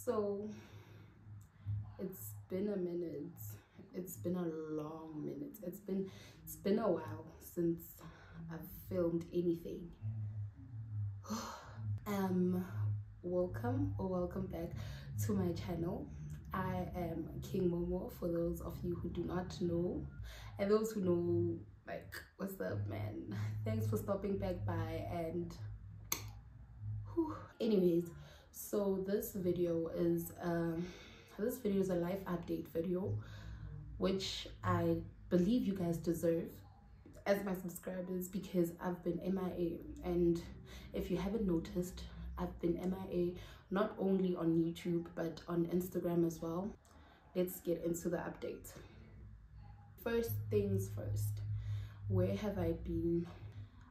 So it's been a minute. It's been a long minute. It's been a while since I've filmed anything. Welcome back to my channel. I am King Momo, for those of you who do not know, and those who know, like, what's up, man? Thanks for stopping back by. And anyways, so this video is a life update video, which I believe you guys deserve as my subscribers, because I've been MIA. And if you haven't noticed, I've been MIA not only on YouTube but on Instagram as well. Let's get into the update. First things first, where have I been?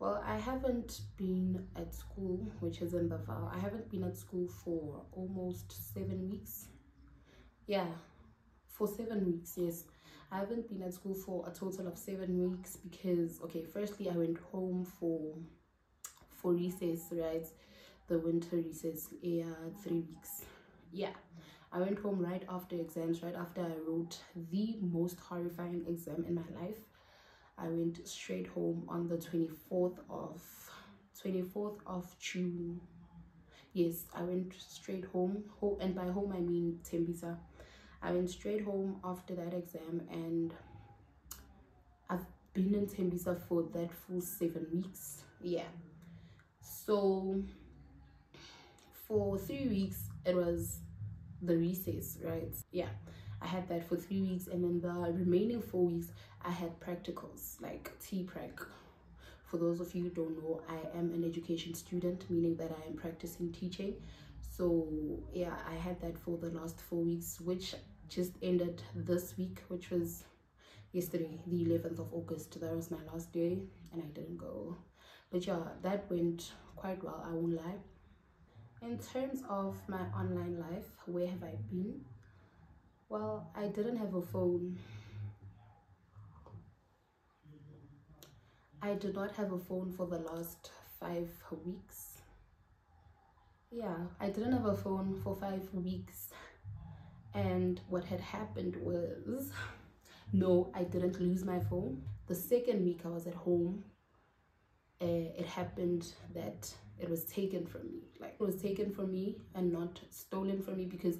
Well, I haven't been at school, which is in the file. I haven't been at school for almost 7 weeks. Yeah, for 7 weeks, yes. I haven't been at school for a total of 7 weeks because, okay, firstly, I went home for recess, right? The winter recess, 3 weeks. Yeah, I went home right after exams, right after I wrote the most horrifying exam in my life. I went straight home on the 24th of June. Yes, I went straight home, and by home I mean Tembisa. I went straight home after that exam, and I've been in Tembisa for that full 7 weeks. Yeah, so for 3 weeks it was the recess, right? Yeah, I had that for 3 weeks, and then the remaining 4 weeks I had practicals, like T-Prac. For those of you who don't know, I am an education student, meaning that I am practicing teaching. So yeah, I had that for the last 4 weeks, which just ended this week, which was yesterday, the 11th of August. That was my last day and I didn't go. But yeah, that went quite well, I won't lie. In terms of my online life, where have I been? Well, I didn't have a phone. I did not have a phone for the last 5 weeks. Yeah, I didn't have a phone for 5 weeks. And what had happened was, no, I didn't lose my phone. The second week I was at home, it happened that it was taken from me. Like, it was taken from me and not stolen from me, because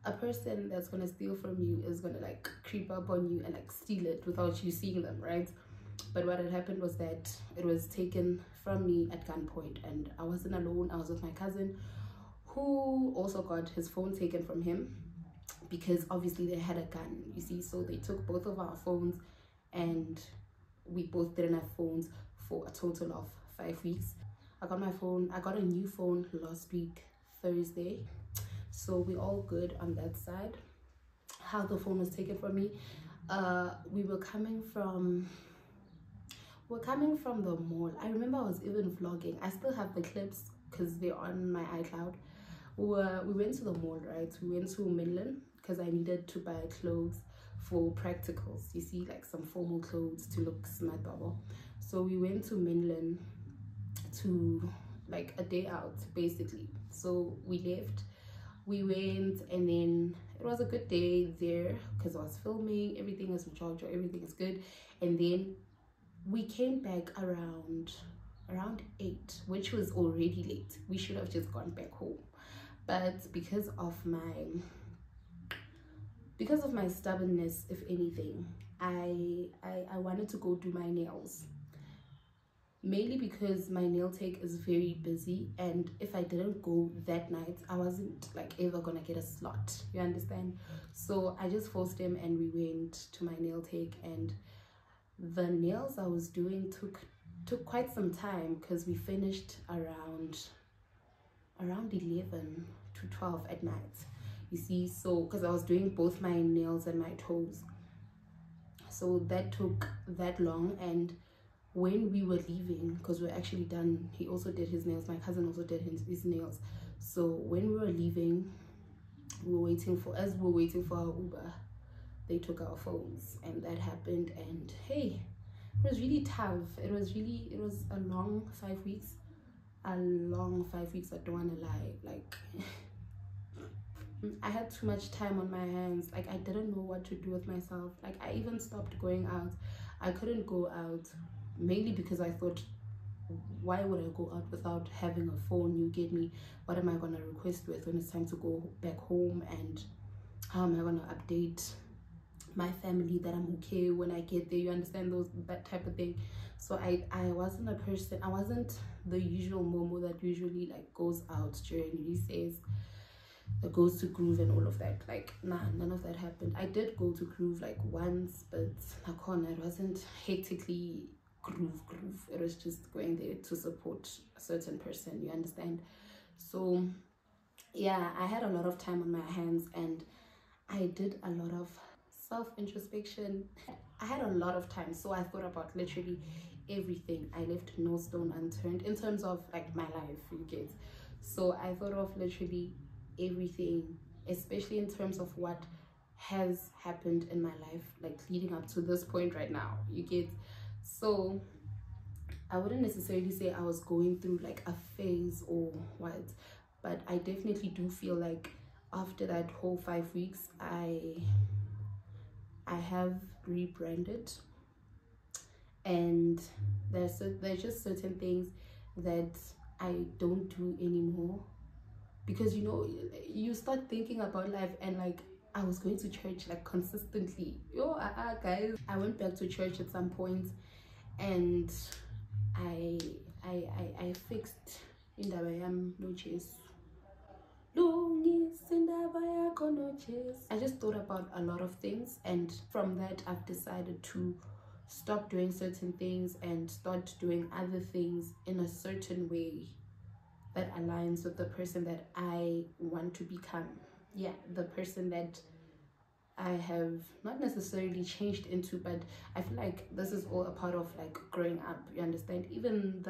a person that's gonna steal from you is gonna like creep up on you and like steal it without you seeing them, right? But what had happened was that it was taken from me at gunpoint, and I wasn't alone. I was with my cousin, who also got his phone taken from him, because obviously they had a gun, you see. So they took both of our phones, and we both didn't have phones for a total of 5 weeks. I got a new phone last week, Thursday. So we're all good on that side. How the phone was taken from me, we were coming from the mall. I remember I was even vlogging. I still have the clips because they're on my iCloud. We went to the mall, right? We went to Midland because I needed to buy clothes for practicals, you see, like some formal clothes to look smart bubble. So we went to Midland to like a day out basically. So we left, we went, and then it was a good day there because I was filming, everything is in charge, everything is good. And then we came back around 8, which was already late. We should have just gone back home, but because of my stubbornness, if anything, I wanted to go do my nails, mainly because my nail tech is very busy, and if I didn't go that night, I wasn't like ever gonna get a slot, you understand? So I just forced him and we went to my nail tech, and the nails I was doing took quite some time because we finished around 11 to 12 at night, you see. So because I was doing both my nails and my toes, so that took that long. And when we were leaving, because we're actually done, he also did his nails, my cousin also did his nails. So when we were leaving, we were waiting for our Uber, they took our phones, and that happened. And hey, it was really tough. It was a long 5 weeks. I don't want to lie, like I had too much time on my hands. Like, I didn't know what to do with myself. Like, I even stopped going out. I couldn't go out, mainly because I thought, why would I go out without having a phone? You get me? What am I gonna request with when it's time to go back home? And how am I gonna update my family that I'm okay when I get there? You understand, that type of thing. So I wasn't a person. I wasn't the usual Momo that usually like goes out during recess, that goes to Groove and all of that. Like, nah, none of that happened. I did go to Groove like once, but it wasn't hectically groove. It was just going there to support a certain person, you understand? So yeah, I had a lot of time on my hands, and I did a lot of self-introspection. I had a lot of time, so I thought about literally everything. I left no stone unturned in terms of like my life, you get. So I thought of literally everything, especially in terms of what has happened in my life, like leading up to this point right now, you get. So I wouldn't necessarily say I was going through like a phase or what, but I definitely do feel like after that whole 5 weeks, I have rebranded, and there's just certain things that I don't do anymore, because you start thinking about life, and like I was going to church like consistently. Guys, I went back to church at some point, and I fixed indaba yam no chase. I just thought about a lot of things, and from that I've decided to stop doing certain things and start doing other things in a certain way that aligns with the person that I want to become. Yeah, the person that I have not necessarily changed into, but I feel like this is all a part of like growing up, you understand? Even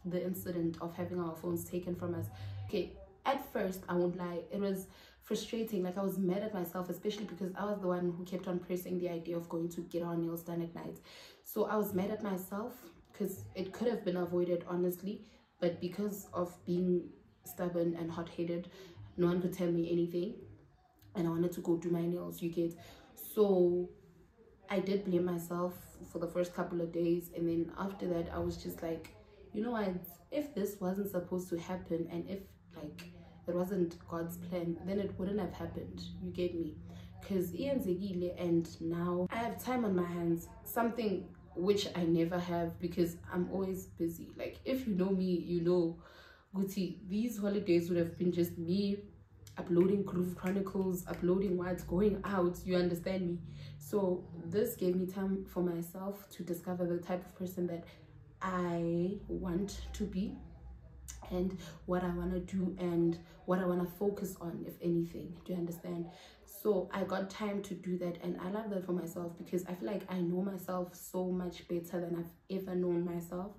the incident of having our phones taken from us. Okay, at first, I won't lie, it was frustrating. Like, I was mad at myself, especially because I was the one who kept on pressing the idea of going to get our nails done at night. So I was mad at myself because it could have been avoided, honestly, but because of being stubborn and hot-headed, no one could tell me anything, and I wanted to go do my nails, you get. So I did blame myself for the first couple of days, and then after that I was just like, you know what, if this wasn't supposed to happen, and if like it wasn't God's plan, then it wouldn't have happened, you get me? Because and now I have time on my hands, something which I never have because I'm always busy. Like, if you know me, you know Guti, these holidays would have been just me uploading Groove Chronicles, uploading what's going out, you understand me? So this gave me time for myself to discover the type of person that I want to be, and what I want to do, and what I want to focus on, if anything, do you understand? So I got time to do that, and I love that for myself because I feel like I know myself so much better than I've ever known myself,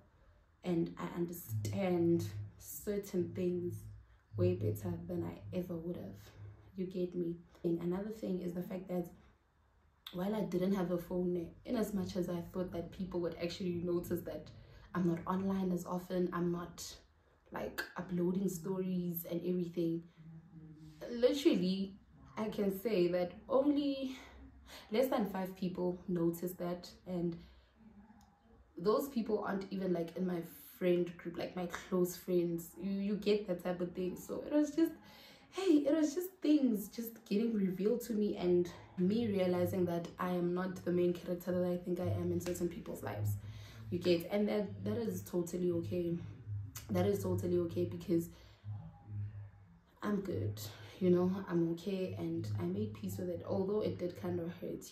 and I understand certain things way better than I ever would have, you get me? And another thing is the fact that while I didn't have a phone, in as much as I thought that people would actually notice that I'm not online as often, I'm not like uploading stories and everything, literally I can say that only less than 5 people noticed that, and those people aren't even like in my friend group, like my close friends, you get that type of thing. So it was just, hey, it was just things just getting revealed to me, and me realizing that I am not the main character that I think I am in certain people's lives, you get. And that is totally okay. That is totally okay, because I'm good, I'm okay, and I made peace with it, although it did kind of hurt,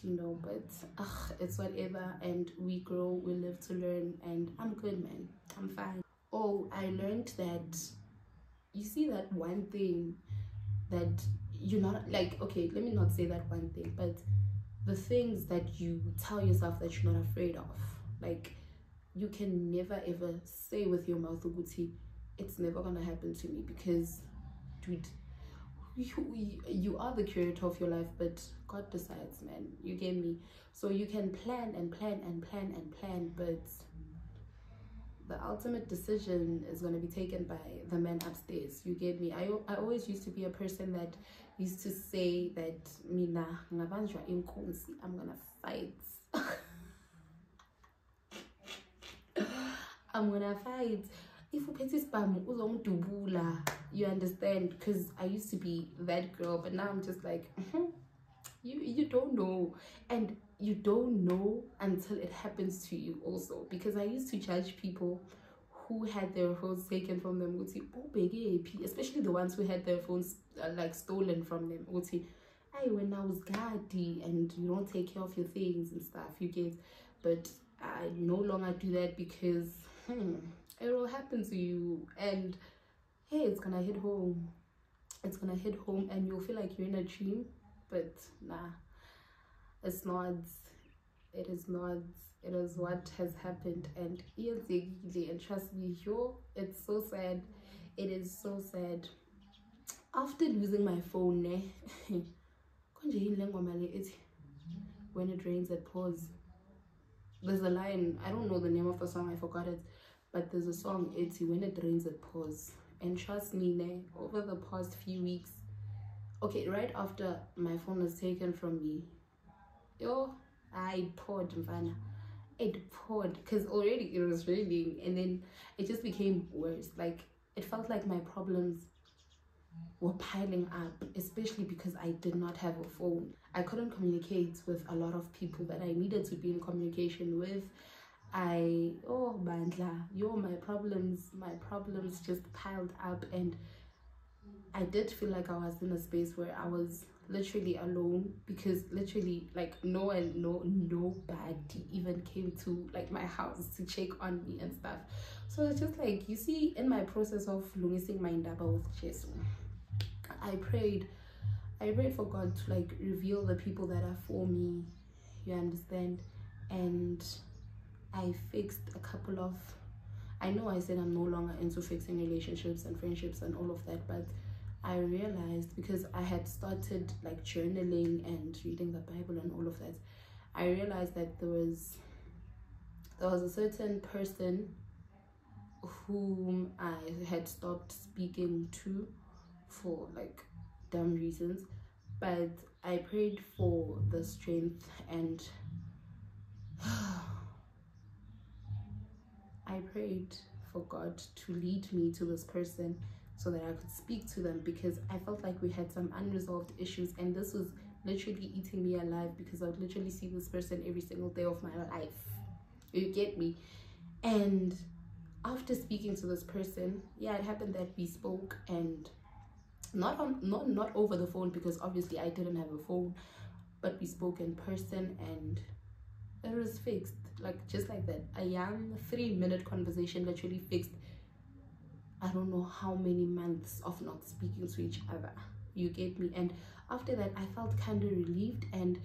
but it's whatever, and we grow, we live to learn, and I'm good, man. I'm fine. Oh, I learned that, you see, that one thing that you're not like, okay, let me not say that one thing, but the things that you tell yourself that you're not afraid of, like, you can never ever say with your mouth, Uguti, it's never gonna happen to me, because dude, you are the curator of your life, but God decides, man, you get me? So you can plan and plan and plan and plan, but the ultimate decision is going to be taken by the man upstairs, you get me? I always used to be a person that used to say that mina ngabanjwa inkunzi, I'm gonna fight. I'm gonna fight. If uphethe spam uzongidubula, you understand? Because I used to be that girl, but now I'm just like, you don't know, and you don't know until it happens to you also. Because I used to judge people who had their phones taken from them, especially the ones who had their phones like stolen from them. When I was gaddy and you don't take care of your things and stuff, you get. But I no longer do that because it will happen to you, and hey, it's gonna hit home. It's gonna hit home, and you'll feel like you're in a dream, but nah, it's not. It is not. It is what has happened, and trust me, it's so sad. It is so sad. After losing my phone, when it rains, it pours. There's a line, I don't know the name of the song, I forgot it, but there's a song, it's when it rains, it pours. And trust me, over the past few weeks, okay, right after my phone was taken from me, I poured, Mvana. It poured, because already it was raining, and then it just became worse. Like, it felt like my problems were piling up, especially because I did not have a phone. I couldn't communicate with a lot of people that I needed to be in communication with. My problems just piled up, and I did feel like I was in a space where I was literally alone, because literally like nobody even came to like my house to check on me and stuff. So it's just like, you see, in my process of losing my ndaba with Jesus, I prayed for God to like reveal the people that are for me, you understand. And I fixed a couple of, I know I said I'm no longer into fixing relationships and friendships and all of that, but I realized, because I had started like journaling and reading the Bible and all of that, I realized that there was a certain person whom I had stopped speaking to for like dumb reasons, but I prayed for the strength, and I prayed for God to lead me to this person so that I could speak to them, because I felt like we had some unresolved issues, and this was literally eating me alive, because I would literally see this person every single day of my life. You get me? And after speaking to this person, yeah, it happened that we spoke, and not over the phone, because obviously I didn't have a phone, but we spoke in person, and it was fixed, like just like that. A young 3-minute conversation literally fixed I don't know how many months of not speaking to each other, you get me. And after that, I felt kind of relieved, and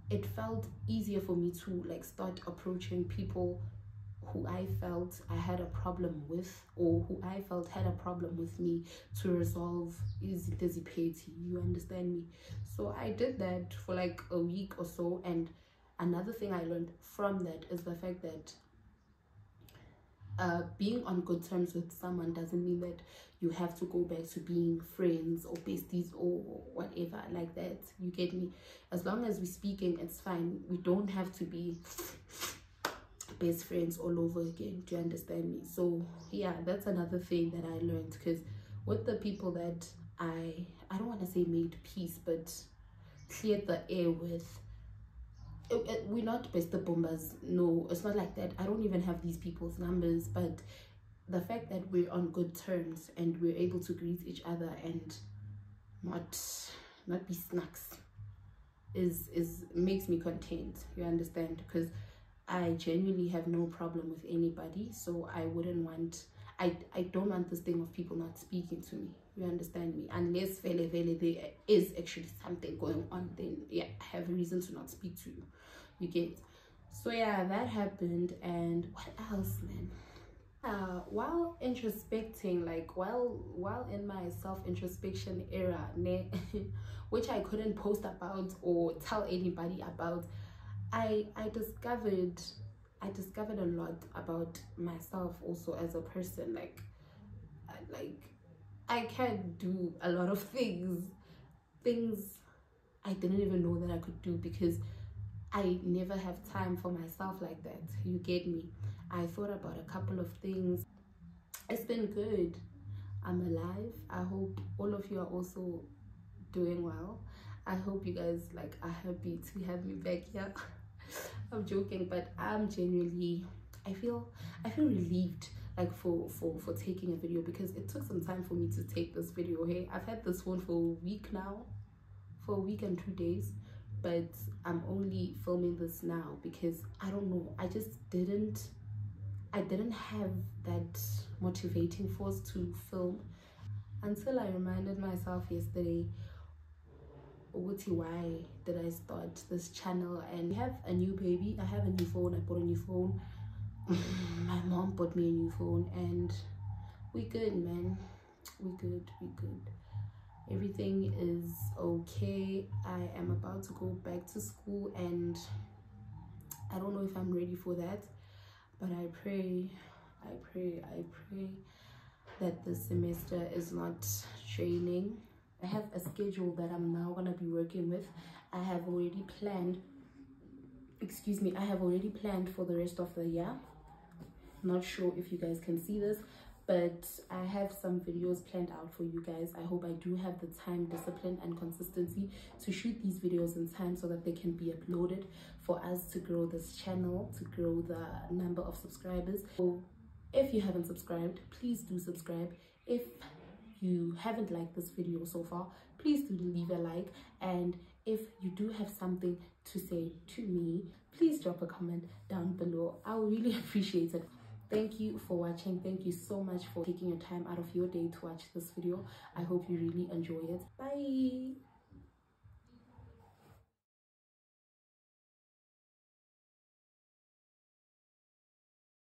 it felt easier for me to like start approaching people who I felt I had a problem with, or who I felt had a problem with me, to resolve easy, you understand me. So I did that for like a week or so, and another thing I learned from that is the fact that being on good terms with someone doesn't mean that you have to go back to being friends or besties or whatever like that, you get me. As long as we're speaking, it's fine. We don't have to be best friends all over again, do you understand me? So yeah, that's another thing that I learned, because with the people that I don't want to say made peace, but cleared the air with, we're not best bombers, no, it's not like that. I don't even have these people's numbers, but the fact that we're on good terms and we're able to greet each other and not be snacks is makes me content, you understand, because I genuinely have no problem with anybody. So I wouldn't want, I don't want this thing of people not speaking to me, you understand me, unless there is actually something going on, then yeah, I have a reason to not speak to you, you get. So yeah, that happened. And what else, man? While introspecting, like while in my self-introspection era, which I couldn't post about or tell anybody about, I discovered a lot about myself also as a person. Like I can do a lot of things, things I didn't even know that I could do, because I never have time for myself like that. You get me? I thought about a couple of things. It's been good. I'm alive. I hope all of you are also doing well. I hope you guys like are happy to have me back here. I'm joking, but I'm genuinely, I feel relieved, like for taking a video, because it took some time for me to take this video. Hey, I've had this phone for a week now, for a week and 2 days, but I'm only filming this now because I don't know, I didn't have that motivating force to film until I reminded myself yesterday, why did I start this channel? And we have a new baby. I have a new phone. I bought a new phone. My mom bought me a new phone, and we good, man. We good. Everything is okay. I am about to go back to school, and I don't know if I'm ready for that, but I pray that this semester is not draining. I have a schedule that I'm now gonna be working with. I have already planned, I have already planned for the rest of the year. Not sure if you guys can see this, but I have some videos planned out for you guys. I hope I do have the time, discipline, and consistency to shoot these videos in time so that they can be uploaded for us to grow this channel, to grow the number of subscribers. So if you haven't subscribed, please do subscribe. If you haven't liked this video so far, please do leave a like, and if you do have something to say to me, please drop a comment down below. I would really appreciate it. Thank you for watching. Thank you so much for taking your time out of your day to watch this video. I hope you really enjoy it. Bye.